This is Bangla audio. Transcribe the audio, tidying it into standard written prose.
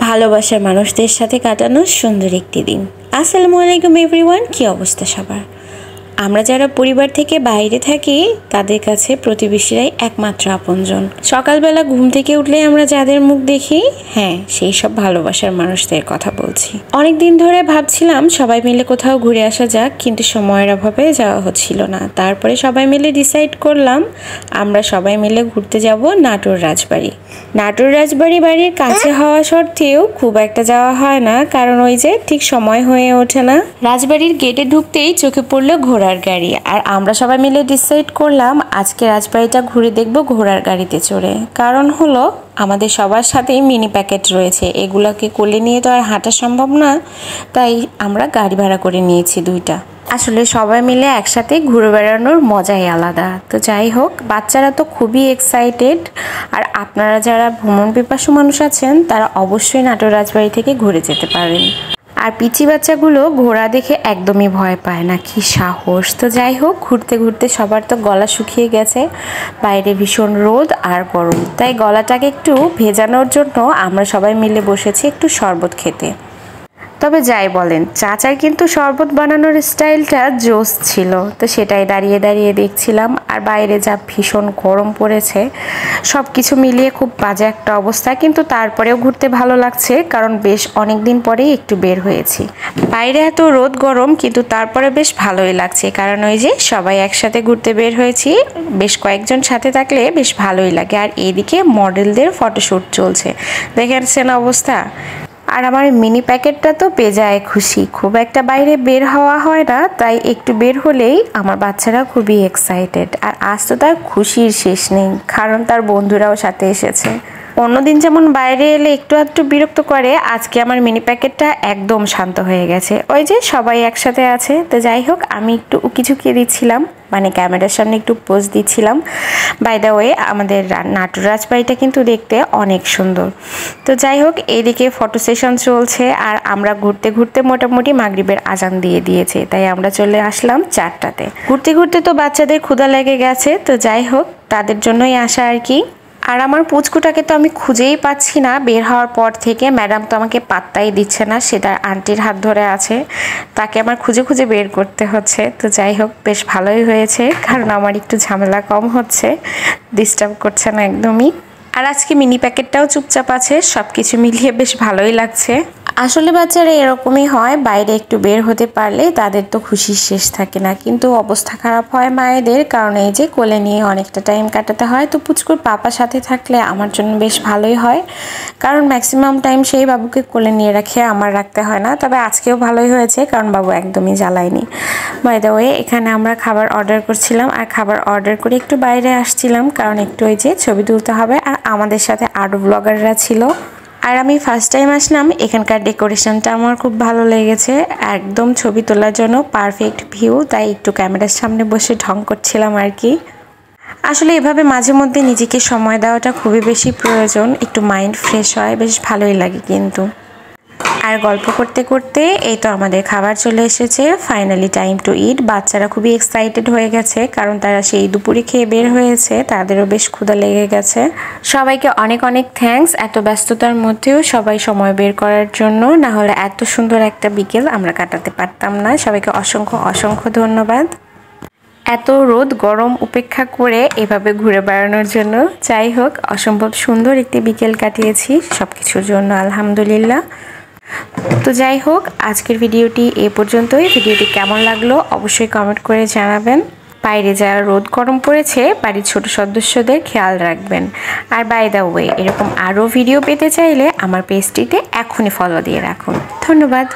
ভালোবাসার মানুষদের সাথে কাটানো সুন্দর একটি দিন। আসসালামু আলাইকুম এভরিওয়ান, কি অবস্থা সবার? আমরা যারা পরিবার থেকে বাইরে থাকি তাদের কাছে প্রতিবেশীরাই একমাত্র আপনজন। সকালবেলা ঘুম থেকে উঠলেই আমরা যাদের মুখ দেখি, হ্যাঁ, সেই সব ভালোবাসার মানুষদের কথা বলছি। অনেক দিন ধরে ভাবছিলাম সবাই মিলে কোথাও ঘুরে আসা যাক, কিন্তু সময়ের অভাবে যাওয়া হচ্ছিল না। তারপরে সবাই মিলে ডিসাইড করলাম আমরা সবাই মিলে ঘুরতে যাব নাটোর রাজবাড়ি। নাটোর রাজবাড়ি বাড়ির কাছে হওয়া সত্ত্বেও খুব একটা যাওয়া হয় না, কারণ ওই যে ঠিক সময় হয়ে ওঠে না। রাজবাড়ির গেটে ঢুকতেই চোখে পড়লো ঘোড়ার গাড়ি, আর আমরা সবাই মিলে ডিসাইড করলাম আজকে রাজবাড়িটা ঘুরে দেখব ঘোড়ার গাড়িতে চড়ে। কারণ হলো আমাদের সবার সাথেই মিনি প্যাকেট রয়েছে, এগুলোকে কোলে নিয়ে তো আর হাঁটা সম্ভব না, তাই আমরা গাড়ি ভাড়া করে নিয়েছি দুইটা। আসলে সবাই মিলে একসাথে ঘুরে বেড়ানোর মজাই আলাদা। তো যাই হোক, বাচ্চারা তো খুবই এক্সাইটেড, আর আপনারা যারা ভ্রমণ পিপাসু মানুষ আছেন তারা অবশ্যই নাটোর রাজবাড়ি থেকে ঘুরে যেতে পারেন। আর পিচি বাচ্চাগুলো ঘোড়া দেখে একদমই ভয় পায় না, কি সাহস! তো যাই হোক, ঘুরতে ঘুরতে সবার তো গলা শুকিয়ে গেছে, বাইরে ভীষণ রোদ আর গরম, তাই গলাটাকে একটু ভেজানোর জন্য আমরা সবাই মিলে বসেছি একটু শরবত খেতে। তবে যাই বলেন, চাচার কিন্তু শরবত বানানোর স্টাইলটা জোস ছিল, তো সেটাই দাঁড়িয়ে দাঁড়িয়ে দেখছিলাম। আর বাইরে যা ভীষণ গরম পড়েছে, সব কিছু মিলিয়ে খুব বাজে একটা অবস্থা, কিন্তু তারপরেও ঘুরতে ভালো লাগছে, কারণ বেশ অনেক দিন পরেই একটু বের হয়েছি। বাইরে এত রোদ গরম, কিন্তু তারপরে বেশ ভালোই লাগছে, কারণ ওই যে সবাই একসাথে ঘুরতে বের হয়েছি, বেশ কয়েকজন সাথে থাকলে বেশ ভালোই লাগে। আর এদিকে মডেলদের ফটোশ্যুট চলছে, দেখেছেন অবস্থা। আর আমার মিনি প্যাকেটটা তো বেজায় খুশি, খুব একটা বাইরে বের হওয়া হয় না, তাই একটু বের হলেই আমার বাচ্চারা খুবই এক্সাইটেড। আর আজ তো তার খুশির শেষ নেই, কারণ তার বন্ধুরাও সাথে এসেছে। অন্যদিন যেমন বাইরে এলে একটু একটু বিরক্ত করে, আজকে আমার মিনি প্যাকেটটা একদম শান্ত হয়ে গেছে, ওই যে সবাই একসাথে আছে। তো যাই হোক, আমি একটু উকি ঝুঁকিয়ে দিচ্ছিলাম, মানে ক্যামেরার সামনে একটু পোজ দিচ্ছিলাম। বাই দ্য ওয়ে, আমাদের নাটোর রাজবাড়িটা কিন্তু দেখতে অনেক সুন্দর। তো যাই হোক, এদিকে ফটো সেশন চলছে, আর আমরা ঘুরতে ঘুরতে মোটামুটি মাগরিবের আজান দিয়ে দিয়েছে, তাই আমরা চলে আসলাম 4টাতে। ঘুরতে ঘুরতে তো বাচ্চাদের ক্ষুধা লেগে গেছে, তো যাই হোক, তাদের জন্যই আসা আর কি। আর আমার পুচকুটাকে তো আমি খুঁজেই পাচ্ছি না বের হওয়ার পর থেকে, ম্যাডাম তো আমাকে পাত্তাই দিচ্ছে না, সেটা আন্টির হাত ধরে আছে, তাকে আমার খুঁজে খুঁজে বের করতে হচ্ছে। তো যাই হোক, বেশ ভালোই হয়েছে, কারণ আমার একটু ঝামেলা কম হচ্ছে, ডিস্টার্ব করছে না একদমই। আর আজকে মিনি প্যাকেটটাও চুপচাপ আছে, সব কিছু মিলিয়ে বেশ ভালোই লাগছে। আসলে বাচ্চারা এরকমই হয়, বাইরে একটু বের হতে পারলে তাদের তো খুশির শেষ থাকে না, কিন্তু অবস্থা খারাপ হয় মায়েদের, কারণ এই যে কোলে নিয়ে অনেকটা টাইম কাটাতে হয়। তো পুচকুর পাপার সাথে থাকলে আমার জন্য বেশ ভালোই হয়, কারণ ম্যাক্সিমাম টাইম সেই বাবুকে কোলে নিয়ে রাখে, আমার রাখতে হয় না। তবে আজকেও ভালোই হয়েছে, কারণ বাবু একদমই জ্বালায়নি। বাই দ্য ওয়ে, এখানে আমরা খাবার অর্ডার করছিলাম, আর খাবার অর্ডার করে একটু বাইরে আসছিলাম, কারণ একটু ওই যে ছবি তুলতে হবে। আর আমাদের সাথে আরও ব্লগাররা ছিল। আর আমি ফার্স্ট টাইম আসলাম, এখানকার ডেকোরেশনটা আমার খুব ভালো লেগেছে, একদম ছবি তোলার জন্য পারফেক্ট ভিউ, তাই একটু ক্যামেরার সামনে বসে ঢং করছিলাম আর কি। আসলে এভাবে মাঝে মধ্যে নিজেকে সময় দেওয়াটা খুবই বেশি প্রয়োজন, একটু মাইন্ড ফ্রেশ হয়, বেশ ভালোই লাগে কিন্তু। আর গল্প করতে করতে এই তো আমাদের খাবার চলে এসেছে, ফাইনালি টাইম টু ইট। বাচ্চারা খুবই এক্সাইটেড হয়ে গেছে, কারণ তারা সেই দুপুরে খেয়ে বের হয়েছে, তাদেরও বেশ ক্ষুধা লেগে গেছে। সবাইকে অনেক অনেক থ্যাঙ্কস, এত ব্যস্ততার মধ্যেও সবাই সময় বের করার জন্য, না হলে এত সুন্দর একটা বিকেল আমরা কাটাতে পারতাম না। সবাইকে অসংখ্য অসংখ্য ধন্যবাদ, এত রোদ গরম উপেক্ষা করে এভাবে ঘুরে বেড়ানোর জন্য। যাই হোক, অসম্ভব সুন্দর একটি বিকেল কাটিয়েছি, সব কিছুর জন্য আলহামদুলিল্লাহ। তো যাই হোক, আজকের ভিডিওটি এ পর্যন্তই। ভিডিওটি কেমন লাগলো অবশ্যই কমেন্ট করে জানাবেন। বাইরে যা রোদ গরম পড়েছে, বাড়ির ছোট সদস্যদের খেয়াল রাখবেন। আর বাই দ্য ওয়ে, এরকম আরও ভিডিও পেতে চাইলে আমার পেজটিতে এখনই ফলো দিয়ে রাখুন। ধন্যবাদ।